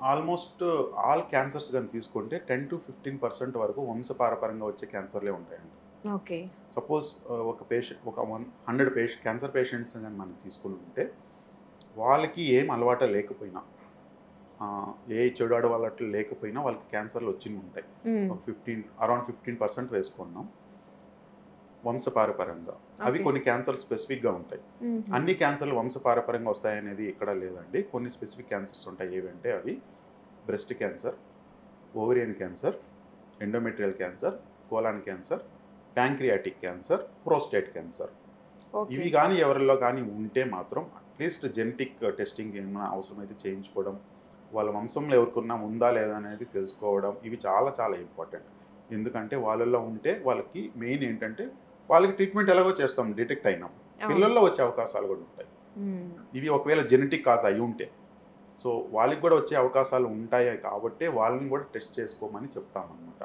Almost all cancers గాని తీసుకుంటే 10-15% వరకు వంశపారపర్యంగా వచ్చే క్యాన్సర్‌లే ఉంటాయండి. ఓకే. సపోజ్ ఒక పేషెంట్ ఒక 100 క్యాన్సర్ పేషెంట్స్‌ని గాని మనం తీసుకుంటే, వాళ్ళకి ఏం అలవాటే లేకపోయినా, ఏ చెడు అలవాట్లు లేకపోయినా వాళ్ళకి క్యాన్సర్‌లు వచ్చినుంటాయి. హ్మ్. ఒక అరౌండ్ 15% వేసుకున్నాం వంశపారపర్యంగా. అవి ఓకే. కొన్ని క్యాన్సర్ స్పెసిఫిక్‌గా ఉంటాయి. హుహు. అన్ని క్యాన్సర్‌లు వంశపారపర్యంగా వస్తాయనేది ఎక్కడా లేదండి. కొన్ని స్పెసిఫిక్ క్యాన్సర్స్ ఉంటాయి. ఏవంటే అవి breast cancer, ovarian cancer, endometrial cancer, colon cancer, pancreatic cancer, prostate cancer. Okay. ఇవి గాని ఎవరిలో గాని ఉంటే మాత్రం అట్‌లీస్ట్ జెనెటిక్ టెస్టింగ్ ఏమైనా అవసరమైతే చేయించుకోవడం, వాళ్ళ వంశంలో ఎవరికన్నా ఉందా లేదా అనేది తెలుసుకోవడం, ఇవి చాలా చాలా ఇంపార్టెంట్. ఎందుకంటే వాళ్ళలో ఉంటే వాళ్ళకి మెయిన్ ఏంటంటే వాళ్ళకి ట్రీట్మెంట్ ఎలాగో చేస్తాం డిటెక్ట్ అయినప్పుడు. అవును. పిల్లల్లో వచ్చే అవకాశాలు కూడా ఉంటాయి. హ్మ్. ఇవి ఒకవేళ జెనెటిక్ కాజ్ అయ్యుంటే. సో వాళ్ళకి కూడా వచ్చే అవకాశాలు ఉంటాయి కాబట్టే వాళ్ళని కూడా టెస్ట్ చేసుకోమని చెప్తామనమాట.